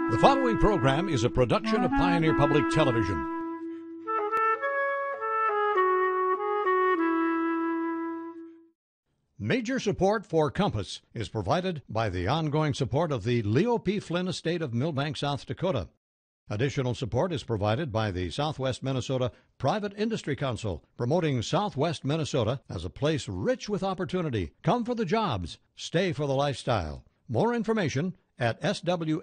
The following program is a production of Pioneer Public Television. Major support for Compass is provided by the ongoing support of the Leo P. Flynn Estate of Millbank, South Dakota. Additional support is provided by the Southwest Minnesota Private Industry Council, promoting Southwest Minnesota as a place rich with opportunity. Come for the jobs, stay for the lifestyle. More information at swmnpic.org.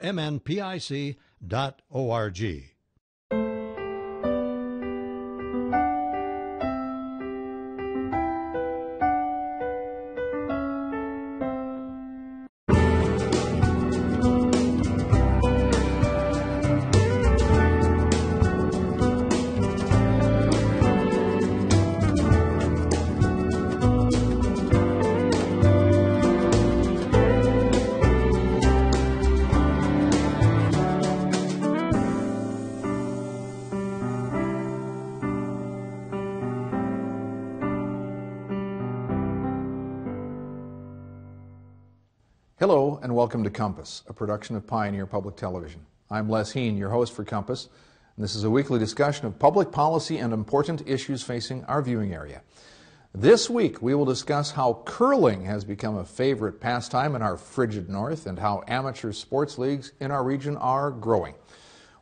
Hello and welcome to Compass, a production of Pioneer Public Television. I'm Les Heen, your host for Compass, and this is a weekly discussion of public policy and important issues facing our viewing area. This week we will discuss how curling has become a favorite pastime in our frigid north and how amateur sports leagues in our region are growing.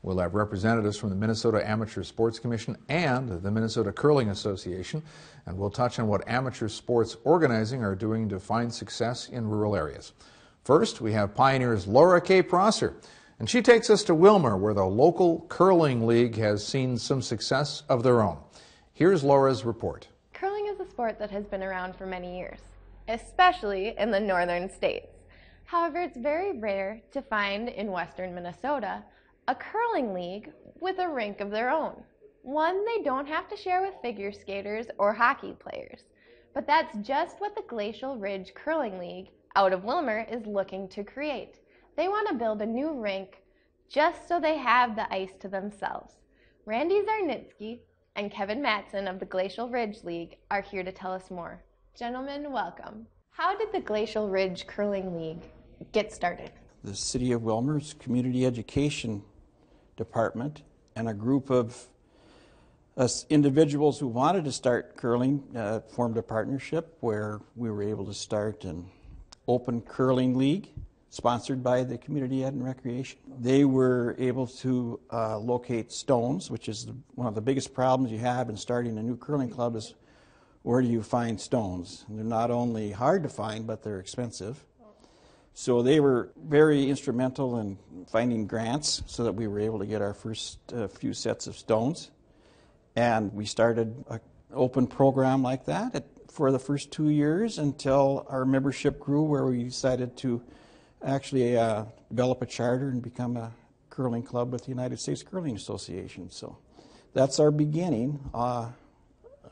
We'll have representatives from the Minnesota Amateur Sports Commission and the Minnesota Curling Association, and we'll touch on what amateur sports organizing are doing to find success in rural areas. First, we have Pioneer's Laura K. Prosser, and she takes us to Willmar, where the local curling league has seen some success of their own. Here's Laura's report. Curling is a sport that has been around for many years, especially in the northern states. However, it's very rare to find in western Minnesota a curling league with a rink of their own. One they don't have to share with figure skaters or hockey players. But that's just what the Glacial Ridge Curling League out of Willmar is looking to create. They want to build a new rink just so they have the ice to themselves. Randy Zarnitsky and Kevin Matson of the Glacial Ridge League are here to tell us more. Gentlemen, welcome. How did the Glacial Ridge Curling League get started? The City of Willmar's Community Education Department and a group of us individuals who wanted to start curling formed a partnership where we were able to start an open curling league sponsored by the Community Ed and Recreation. They were able to locate stones, which is one of the biggest problems you have in starting a new curling club is where do you find stones? And they're not only hard to find, but they're expensive. So they were very instrumental in finding grants so that we were able to get our first few sets of stones. And we started an open program like that for the first 2 years until our membership grew, where we decided to actually develop a charter and become a curling club with the United States Curling Association. So that's our beginning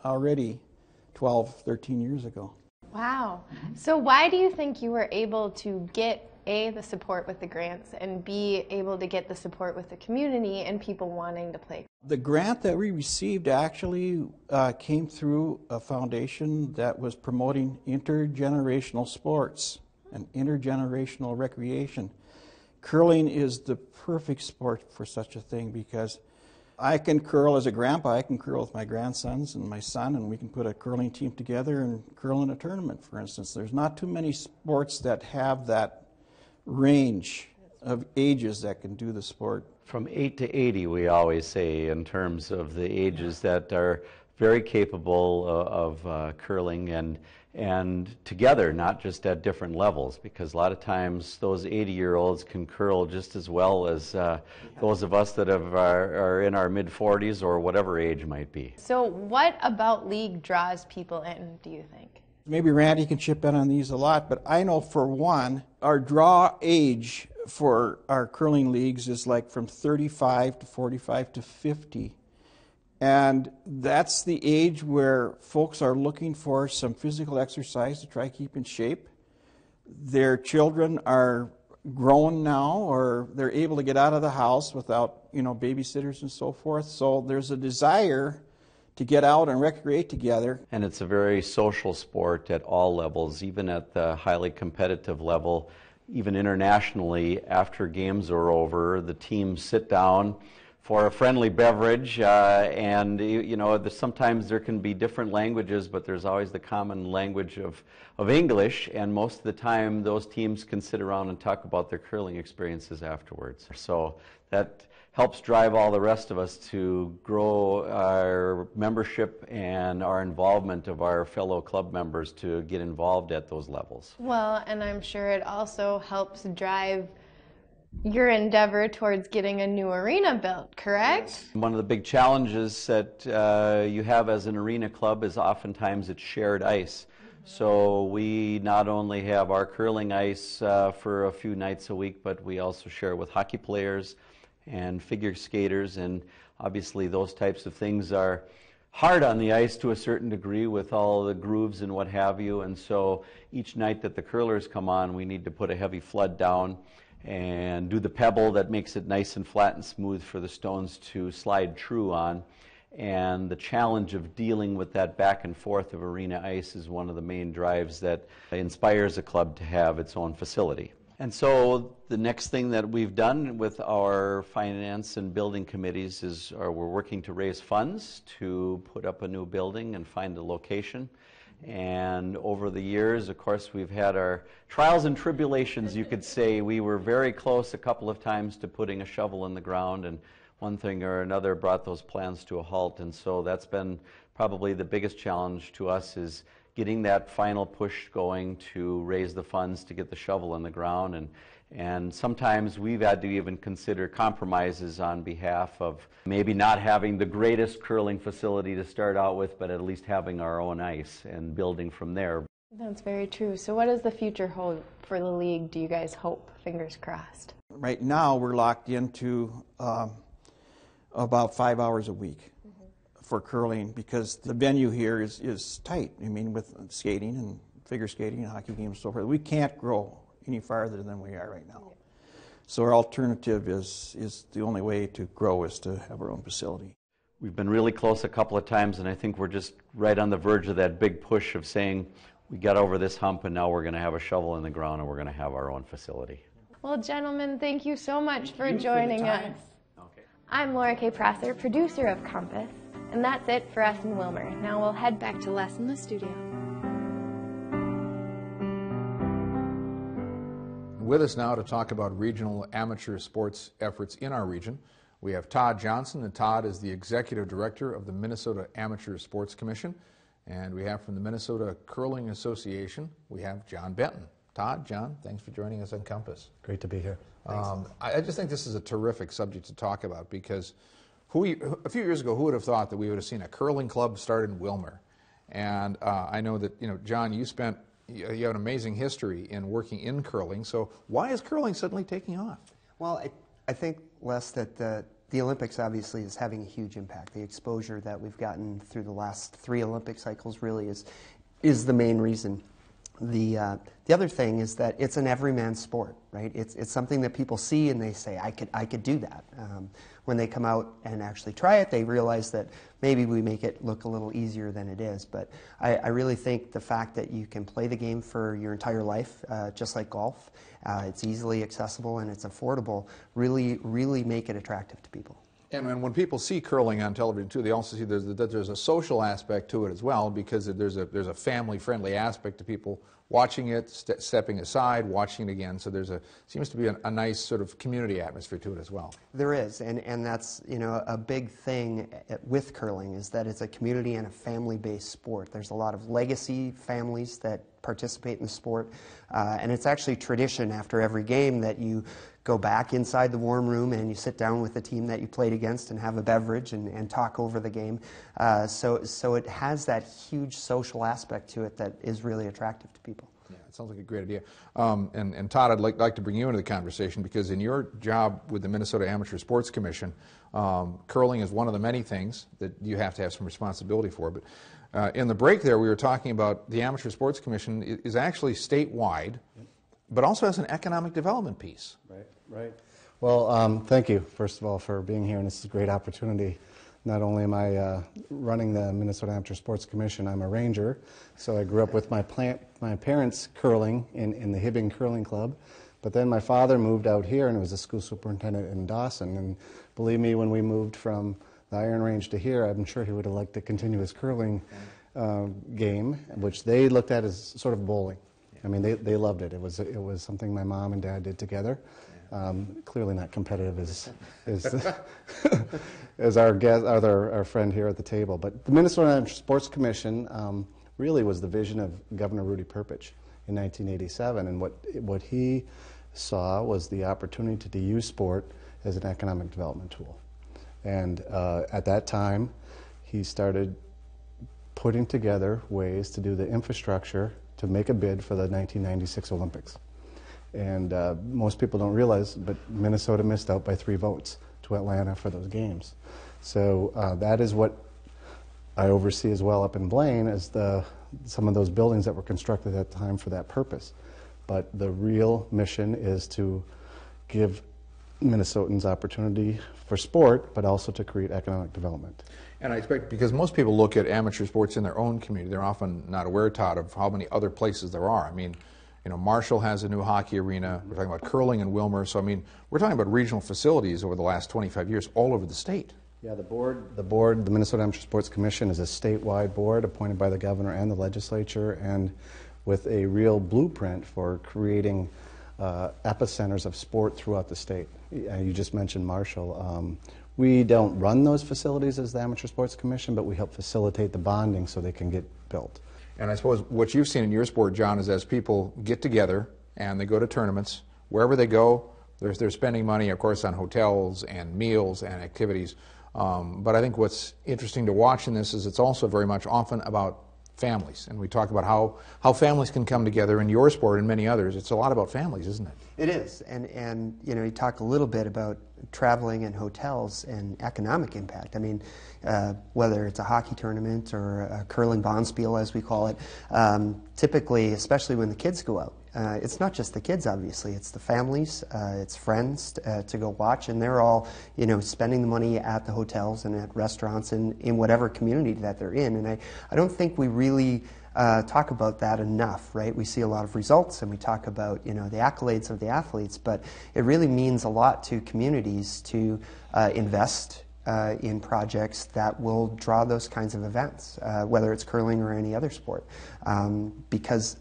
already 12, 13 years ago. Wow. So why do you think you were able to get A, the support with the grants, and B, able to get the support with the community and people wanting to play? The grant that we received actually came through a foundation that was promoting intergenerational sports and intergenerational recreation. Curling is the perfect sport for such a thing because I can curl as a grandpa, I can curl with my grandsons and my son, and we can put a curling team together and curl in a tournament, for instance. There's not too many sports that have that range of ages that can do the sport. From 8 to 80, we always say, in terms of the ages that are very capable of curling and together, not just at different levels, because a lot of times those 80-year-olds can curl just as well as those of us that are in our mid-40s or whatever age might be. So what about league draws people in, do you think? Maybe Randy can chip in on these a lot, but I know for one, our draw age for our curling leagues is like from 35 to 45 to 50. And that's the age where folks are looking for some physical exercise to try to keep in shape. Their children are grown now, or they're able to get out of the house without, babysitters and so forth. So there's a desire to get out and recreate together. And it's a very social sport at all levels, even at the highly competitive level. even internationally, after games are over, the teams sit down for a friendly beverage, and sometimes there can be different languages, but there's always the common language of English, and most of the time those teams can sit around and talk about their curling experiences afterwards. So that helps drive all the rest of us to grow our membership and our involvement of our fellow club members to get involved at those levels. Well, and I'm sure it also helps drive your endeavor towards getting a new arena built, correct? One of the big challenges that you have as an arena club is oftentimes it's shared ice. So we not only have our curling ice for a few nights a week, but we also share with hockey players and figure skaters, and obviously those types of things are hard on the ice to a certain degree with all the grooves and what have you, and so each night that the curlers come on, we need to put a heavy flood down and do the pebble that makes it nice and flat and smooth for the stones to slide true on. And the challenge of dealing with that back and forth of arena ice is one of the main drives that inspires a club to have its own facility. And so the next thing that we've done with our finance and building committees is we're working to raise funds to put up a new building and find a location. And over the years, of course, we've had our trials and tribulations, you could say. We were very close a couple of times to putting a shovel in the ground, and one thing or another brought those plans to a halt. And so that's been probably the biggest challenge to us, is getting that final push going to raise the funds to get the shovel in the ground. And sometimes we've had to even consider compromises on behalf of maybe not having the greatest curling facility to start out with, but at least having our own ice and building from there. That's very true. So what does the future hold for the league, do you guys hope? Fingers crossed. Right now, we're locked into about 5 hours a week for curling, because the venue here is tight. I mean, with skating and figure skating and hockey games and so forth, we can't grow any farther than we are right now. So our alternative is the only way to grow is to have our own facility. We've been really close a couple of times, and I think we're just right on the verge of that big push of saying, we got over this hump, and now we're going to have a shovel in the ground, and we're going to have our own facility. Well, gentlemen, thank you so much for joining us. Okay. I'm Laura K. Prosser, producer of Compass, and that's it for us in Willmar. Now we'll head back to Les in the studio. With us now to talk about regional amateur sports efforts in our region, we have Todd Johnson, and Todd is the Executive Director of the Minnesota Amateur Sports Commission. And we have from the Minnesota Curling Association, we have John Benton. Todd, John, thanks for joining us on Compass. Great to be here. I just think this is a terrific subject to talk about, because a few years ago, who would have thought that we would have seen a curling club start in Willmar? And I know that, John, you have an amazing history in working in curling. So why is curling suddenly taking off? Well, I think, Les, that the Olympics obviously is having a huge impact. The exposure that we've gotten through the last 3 Olympic cycles really is the main reason. The other thing is that it's an everyman sport, right? It's something that people see and they say, I could do that. When they come out and actually try it, they realize that maybe we make it look a little easier than it is. But I really think the fact that you can play the game for your entire life, just like golf, it's easily accessible and it's affordable, really make it attractive to people. And when people see curling on television too, they also see that there's a social aspect to it as well, because there's a family-friendly aspect to people watching it, stepping aside, watching it again. So seems to be a nice sort of community atmosphere to it as well. There is, and that's a big thing with curling, is that it's a community and a family-based sport. There's a lot of legacy families that participate in the sport, and it's actually tradition after every game that you go back inside the warm room and you sit down with the team that you played against and have a beverage and talk over the game. So it has that huge social aspect to it that is really attractive to people. Yeah, it sounds like a great idea. And Todd, I'd like to bring you into the conversation, because in your job with the Minnesota Amateur Sports Commission, curling is one of the many things that you have to have some responsibility for. But in the break there, we were talking about the Amateur Sports Commission is actually statewide, but also has an economic development piece. Right. Well, thank you, first of all, for being here, and this is a great opportunity. Not only am I running the Minnesota Amateur Sports Commission, I'm a ranger, so I grew up with my parents curling in the Hibbing Curling Club, But then my father moved out here and was a school superintendent in Dawson. And believe me, when we moved from the Iron Range to here, I'm sure he would have liked to continue his curling game, which they looked at as sort of bowling. I mean, they loved it. It was something my mom and dad did together. Clearly not competitive as our friend here at the table. But the Minnesota Sports Commission really was the vision of Governor Rudy Perpich in 1987, and what he saw was the opportunity to use sport as an economic development tool. And at that time, he started putting together ways to do the infrastructure to make a bid for the 1996 Olympics. And most people don't realize, but Minnesota missed out by 3 votes to Atlanta for those games. So that is what I oversee as well up in Blaine, as some of those buildings that were constructed at the time for that purpose. But the real mission is to give Minnesotans opportunity for sport, but also to create economic development. And I expect, because most people look at amateur sports in their own community, they're often not aware, Todd, of how many other places there are. I mean, you know, Marshall has a new hockey arena. We're talking about curling in Wilmer. So, I mean, we're talking about regional facilities over the last 25 years all over the state. Yeah, the Minnesota Amateur Sports Commission, is a statewide board appointed by the governor and the legislature, and with a real blueprint for creating epicenters of sport throughout the state. You just mentioned Marshall. We don't run those facilities as the Amateur Sports Commission, but we help facilitate the bonding so they can get built. And I suppose what you've seen in your sport, John, is as people get together and they go to tournaments, wherever they go, they're spending money, of course, on hotels and meals and activities. But I think what's interesting to watch in this is it's also very much often about families. And we talk about how families can come together in your sport and many others. It's a lot about families, isn't it? It is. And you know, you talk a little bit about traveling and hotels and economic impact. I mean, whether it's a hockey tournament or a curling bonspiel, as we call it, typically, especially when the kids go out, it's not just the kids, obviously. It's the families, it's friends to go watch, and they're all, you know, spending the money at the hotels and at restaurants and in whatever community that they're in. And I don't think we really talk about that enough, right? We see a lot of results and we talk about, you know, the accolades of the athletes, but it really means a lot to communities to invest in projects that will draw those kinds of events, whether it's curling or any other sport, because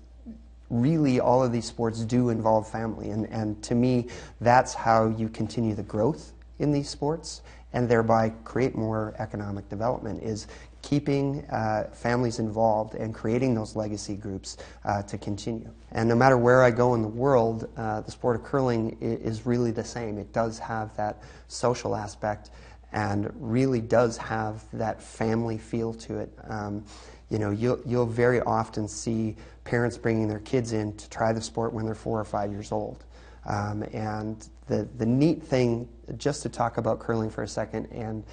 really all of these sports do involve family, and to me that's how you continue the growth in these sports and thereby create more economic development, is keeping families involved and creating those legacy groups to continue. And no matter where I go in the world, the sport of curling is really the same. It does have that social aspect and really does have that family feel to it. You know, you'll very often see parents bringing their kids in to try the sport when they're 4 or 5 years old. And the neat thing, just to talk about curling for a second, and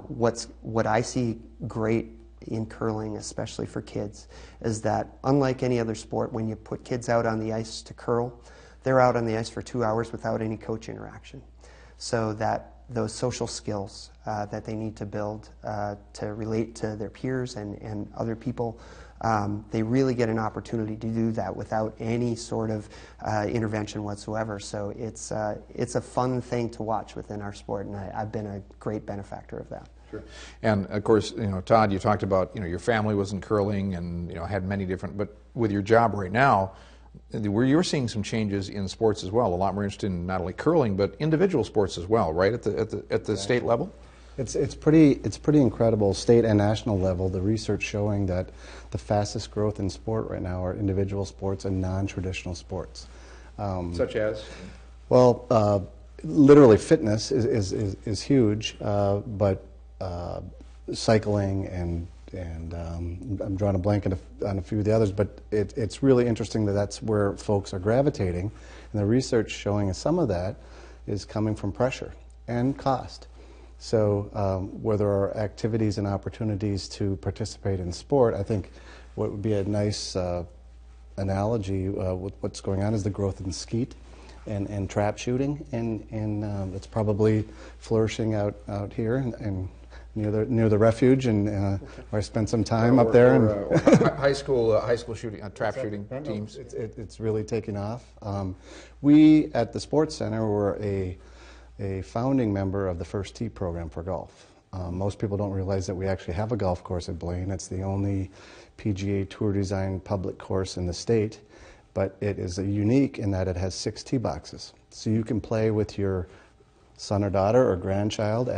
what I see great in curling, especially for kids, is that unlike any other sport, when you put kids out on the ice to curl, they're out on the ice for 2 hours without any coach interaction. So that those social skills that they need to build to relate to their peers and other people, they really get an opportunity to do that without any sort of intervention whatsoever. So it's a fun thing to watch within our sport, and I've been a great benefactor of that. Sure. And of course, you know, Todd, you talked about, you know, your family was in curling and, you know, had many different, but with your job right now, where you're seeing some changes in sports as well, a lot more interested in not only curling but individual sports as well, right, at the state level. It's pretty incredible, state and national level. The research showing that the fastest growth in sport right now are individual sports and non-traditional sports. Such as? Well, literally fitness is huge, but cycling and I'm drawing a blank on a few of the others, but it's really interesting that that's where folks are gravitating, and the research showing some of that is coming from pressure and cost. So where there are activities and opportunities to participate in sport, I think what would be a nice analogy with what's going on is the growth in skeet and trap shooting, and it's probably flourishing out here, and near the refuge, and where I spent some time up there. Or high school shooting, trap shooting teams. It's really taken off. We at the Sports Center were a founding member of the First Tee program for golf. Most people don't realize that we actually have a golf course at Blaine. It's the only PGA Tour designed public course in the state, but it is unique in that it has 6 tee boxes. So you can play with your son or daughter or grandchild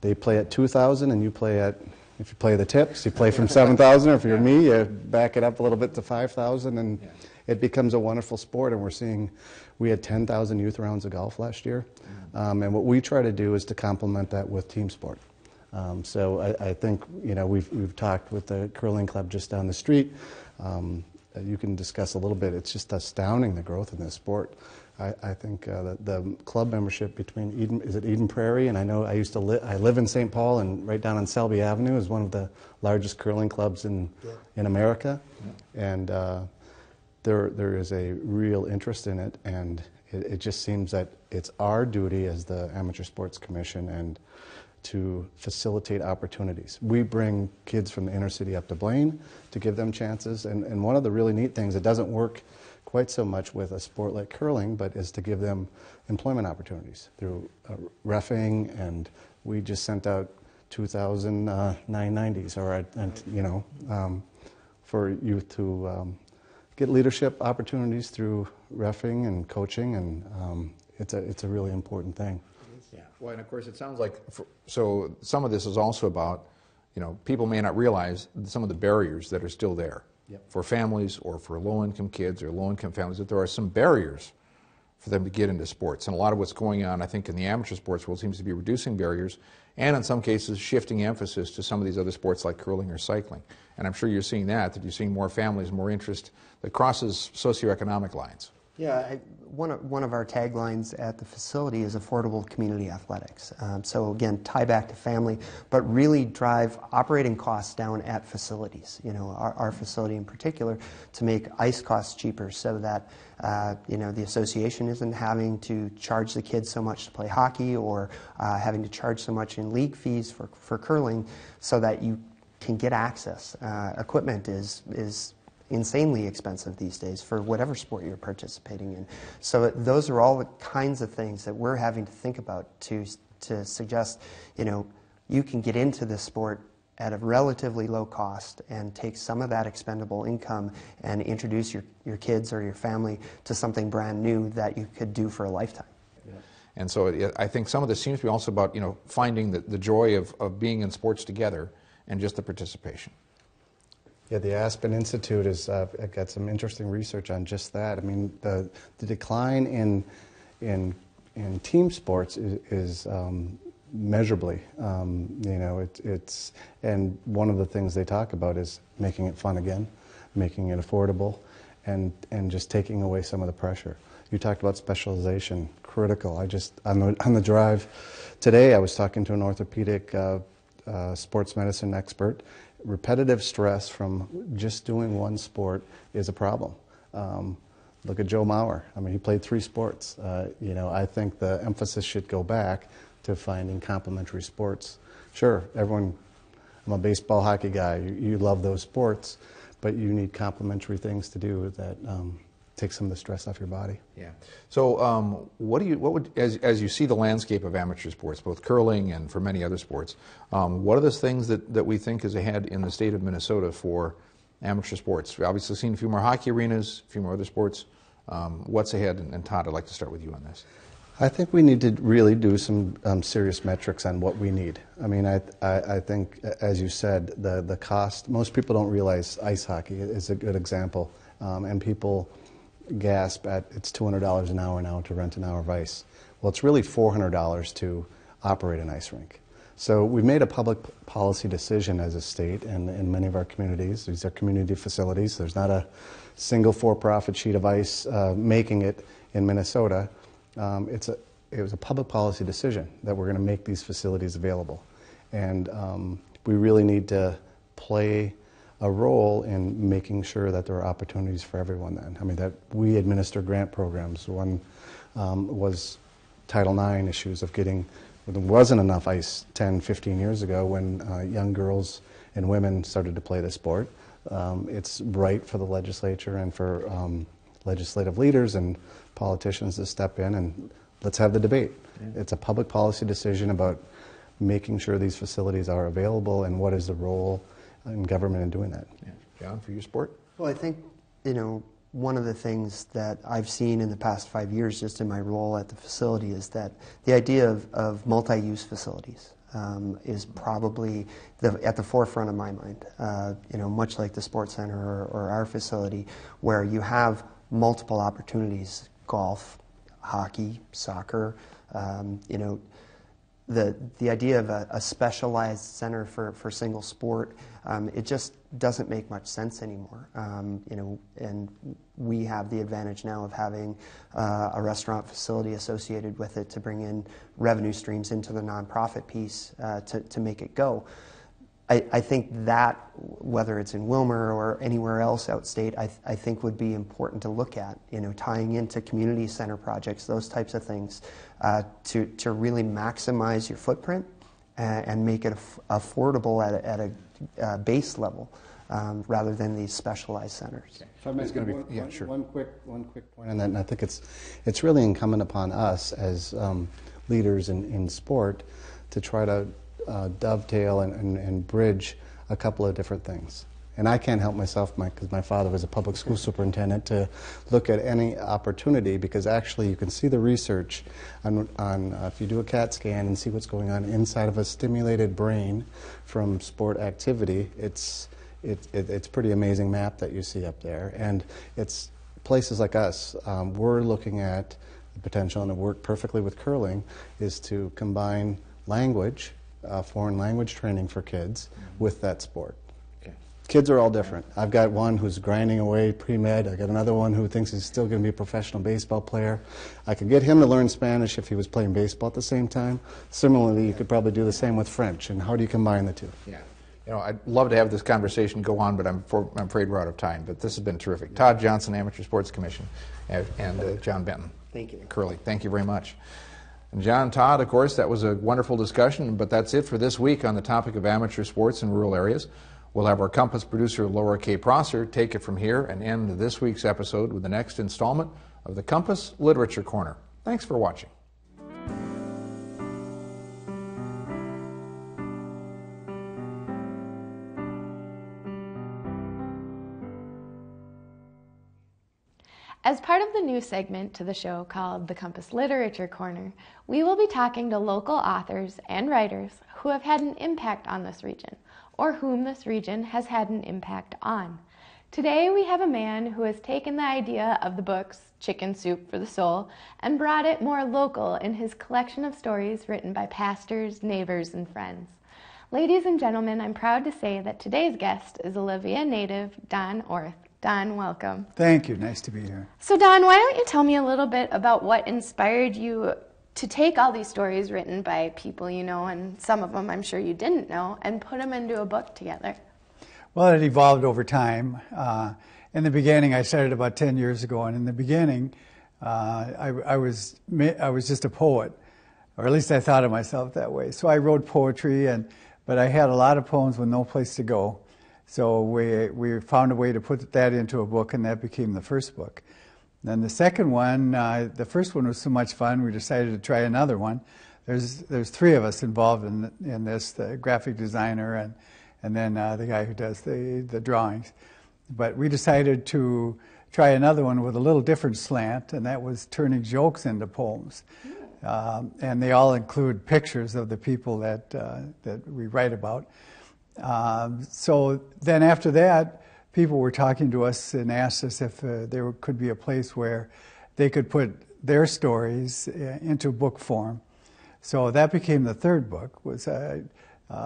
they play at 2,000 and you play at, if you play the tips, you play from 7,000, or if you're me, you back it up a little bit to 5,000, and it becomes a wonderful sport. And we had 10,000 youth rounds of golf last year. And what we try to do is to complement that with team sport. So I think, we've talked with the curling club just down the street. You can discuss a little bit. It's just astounding, the growth in this sport. I think the club membership between Eden Prairie, and I know I live in St. Paul, and right down on Selby Avenue is one of the largest curling clubs in America. And there is a real interest in it, and it just seems that it's our duty as the Amateur Sports Commission and to facilitate opportunities. We bring kids from the inner city up to Blaine to give them chances, and one of the really neat things, it doesn't work quite so much with a sport like curling, but is to give them employment opportunities through reffing, and we just sent out 2,000 990s, for youth to get leadership opportunities through reffing and coaching, and it's a really important thing. Yeah. Well, and of course, it sounds like so some of this is also about, people may not realize some of the barriers that are still there. Yep. For families or for low-income kids or low-income families, that there are some barriers for them to get into sports. And a lot of what's going on, I think, in the amateur sports world seems to be reducing barriers, and in some cases shifting emphasis to some of these other sports like curling or cycling. And I'm sure you're seeing that you're seeing more families, more interest that crosses socioeconomic lines. Yeah, one of our taglines at the facility is affordable community athletics. So again, tie back to family, but really drive operating costs down at facilities. Our facility in particular, to make ice costs cheaper, so that the association isn't having to charge the kids so much to play hockey, or having to charge so much in league fees for curling, so that you can get access. Equipment is insanely expensive these days for whatever sport you're participating in. So those are all the kinds of things that we're having to think about to suggest, you can get into this sport at a relatively low cost and take some of that expendable income and introduce your kids or your family to something brand new that you could do for a lifetime. Yeah. And so I think some of this seems to be also about, finding the joy of being in sports together and just the participation. Yeah, the Aspen Institute has got some interesting research on just that. I mean, the decline in team sports is measurably. It's and one of the things they talk about is making it fun again, making it affordable, and just taking away some of the pressure. You talked about specialization, critical. On the drive today, I was talking to an orthopedic sports medicine expert. Repetitive stress from just doing one sport is a problem. Look at Joe Mauer. I mean, he played 3 sports. I think the emphasis should go back to finding complementary sports. Sure, I'm a baseball, hockey guy. You love those sports, but you need complementary things to do that take some of the stress off your body. Yeah. So, as you see the landscape of amateur sports, both curling and for many other sports, what are those things that we think is ahead in the state of Minnesota for amateur sports? We've obviously seen a few more hockey arenas, a few more other sports. What's ahead? And Todd, I'd like to start with you on this. I think we need to really do some serious metrics on what we need. I mean, I think, as you said, the cost. Most people don't realize ice hockey is a good example, and people gasp at it's $200 an hour now to rent an hour of ice. Well, it's really $400 to operate an ice rink. So we've made a public policy decision as a state, and in many of our communities, these are community facilities. There's not a single for-profit sheet of ice making it in Minnesota. It was a public policy decision that we're going to make these facilities available. And we really need to play a role in making sure that there are opportunities for everyone then. I mean, that we administer grant programs. One was Title IX issues of getting, there wasn't enough ice 10, 15 years ago when young girls and women started to play the sport. It's right for the legislature and for legislative leaders and politicians to step in and let's have the debate. Yeah. It's a public policy decision about making sure these facilities are available and what is the role in government in doing that. Yeah. John, for your sport? Well, I think, one of the things that I've seen in the past 5 years just in my role at the facility is that the idea of multi-use facilities is probably at the forefront of my mind. Much like the Sports Center or our facility, where you have multiple opportunities, golf, hockey, soccer, the idea of a specialized center for single sport, it just doesn't make much sense anymore. And we have the advantage now of having a restaurant facility associated with it to bring in revenue streams into the nonprofit piece to make it go. I think that, whether it's in Willmar or anywhere else outstate, I think would be important to look at, tying into community center projects, those types of things, to really maximize your footprint and make it affordable at a base level, rather than these specialized centers. If I may, sure. One quick point on that, and I think it's really incumbent upon us as leaders in sport to try to dovetail and bridge a couple of different things. And I can't help myself, because my father was a public school superintendent, to look at any opportunity, because actually you can see the research on if you do a CAT scan and see what's going on inside of a stimulated brain from sport activity, it's pretty amazing map that you see up there. And it's places like us, we're looking at the potential, and it worked perfectly with curling, is to combine language, foreign language training for kids with that sport. Okay. Kids are all different. I've got one who's grinding away pre-med. I got another one who thinks he's still going to be a professional baseball player. I could get him to learn Spanish if he was playing baseball at the same time. Similarly, you could probably do the same with French. And how do you combine the two? Yeah. I'd love to have this conversation go on, but I'm afraid we're out of time. But this has been terrific. Todd Johnson, Amateur Sports Commission, and John Benton. Thank you. Curly. Thank you very much. And John, Todd, of course, that was a wonderful discussion, but that's it for this week on the topic of amateur sports in rural areas. We'll have our Compass producer, Laura K. Prosser, take it from here and end this week's episode with the next installment of the Compass Literature Corner. Thanks for watching. As part of the new segment to the show called the Compass Literature Corner, we will be talking to local authors and writers who have had an impact on this region, or whom this region has had an impact on. Today we have a man who has taken the idea of the books Chicken Soup for the Soul and brought it more local in his collection of stories written by pastors, neighbors, and friends. Ladies and gentlemen, I'm proud to say that today's guest is Olivia native Don Orth. Don, welcome. Thank you. Nice to be here. So Don, why don't you tell me a little bit about what inspired you to take all these stories written by people you know, and some of them I'm sure you didn't know, and put them into a book together? Well, it evolved over time. In the beginning, I started about 10 years ago, and in the beginning, I was just a poet, or at least I thought of myself that way. So I wrote poetry, but I had a lot of poems with no place to go. So we found a way to put that into a book, and that became the first book. Then the second one, the first one was so much fun, we decided to try another one. There's three of us involved in this, the graphic designer and then the guy who does the drawings. But we decided to try another one with a little different slant, and that was turning jokes into poems. And they all include pictures of the people that we write about. So then after that, people were talking to us and asked us if there could be a place where they could put their stories into book form. So that became the third book, was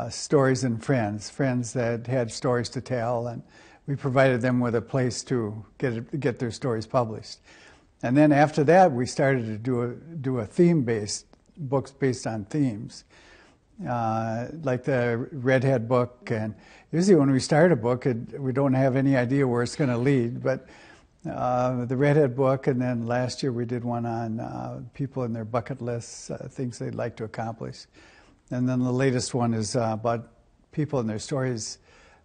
Stories and Friends that had stories to tell, and we provided them with a place to get their stories published. And then after that, we started to do a theme-based, books based on themes. Like the Redhead book, and usually when we start a book, we don't have any idea where it's going to lead, but the Redhead book, and then last year we did one on people and their bucket lists, things they'd like to accomplish. And then the latest one is about people and their stories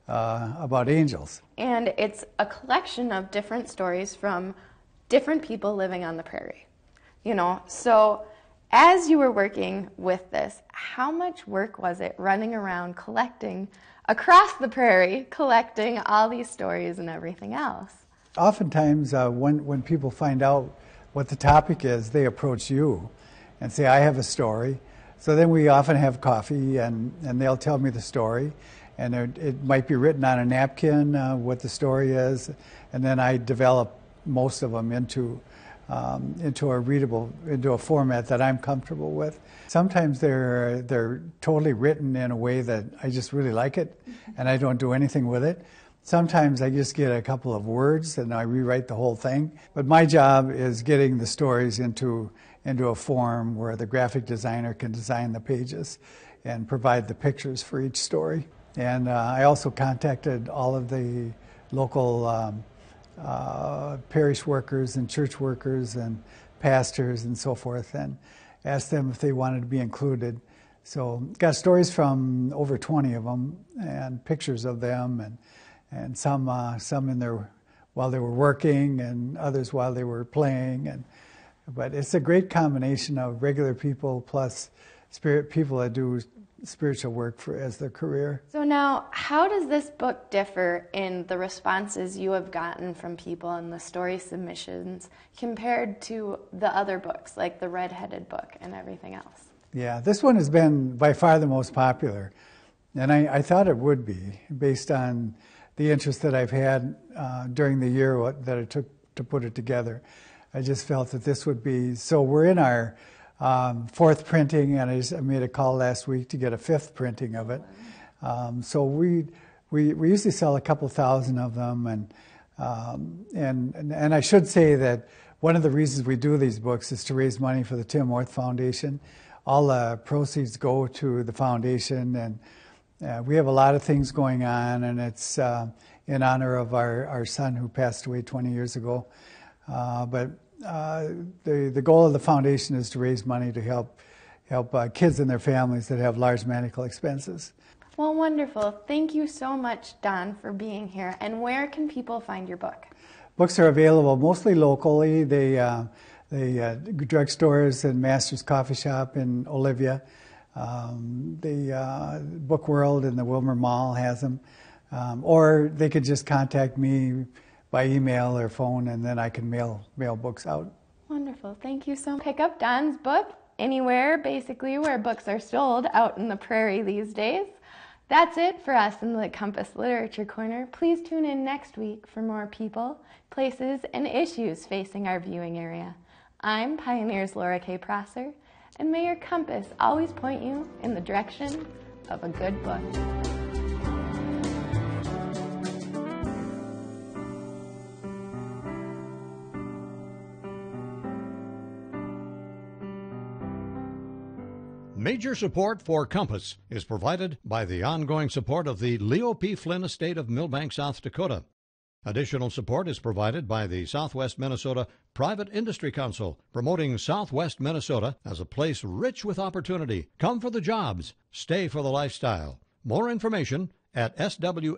about angels. And it's a collection of different stories from different people living on the prairie. You know, so as you were working with this, how much work was it running around collecting across the prairie, collecting all these stories and everything else? Oftentimes, when people find out what the topic is, they approach you and say, I have a story. So then we often have coffee, and they'll tell me the story. And it might be written on a napkin, what the story is. And then I develop most of them into a format that I'm comfortable with. Sometimes they're totally written in a way that I just really like it, and I don't do anything with it. Sometimes I just get a couple of words and I rewrite the whole thing. But my job is getting the stories into a form where the graphic designer can design the pages and provide the pictures for each story. And I also contacted all of the local parish workers and church workers and pastors and so forth, and asked them if they wanted to be included. So got stories from over 20 of them and pictures of them, and some in their while they were working and others while they were playing. But it's a great combination of regular people plus people that do spiritual work as their career. So now, how does this book differ in the responses you have gotten from people and the story submissions compared to the other books, like the Red-Headed book and everything else? Yeah, this one has been by far the most popular, and I thought it would be, based on the interest that I've had during the year that it took to put it together. I just felt that this would be, so we're in our fourth printing, and I made a call last week to get a fifth printing of it. So we usually sell a couple thousand of them, and I should say that one of the reasons we do these books is to raise money for the Tim Orth Foundation. All the proceeds go to the foundation, and we have a lot of things going on, and it's in honor of our son who passed away 20 years ago. But the goal of the foundation is to raise money to help kids and their families that have large medical expenses. Well, wonderful. Thank you so much, Don, for being here. And where can people find your book? Books are available mostly locally. The drugstores and Master's Coffee Shop in Olivia. The Book World in the Wilmer Mall has them. Or they could just contact me by email or phone, and then I can mail books out. Wonderful. Thank you so much. Pick up Don's book anywhere, basically, where books are sold out in the prairie these days. That's it for us in the Compass Literature Corner. Please tune in next week for more people, places, and issues facing our viewing area. I'm Pioneer's Laura K. Prosser, and may your compass always point you in the direction of a good book. Major support for Compass is provided by the ongoing support of the Leo P. Flynn Estate of Millbank, South Dakota. Additional support is provided by the Southwest Minnesota Private Industry Council, promoting Southwest Minnesota as a place rich with opportunity. Come for the jobs, stay for the lifestyle. More information at swmnpic.org.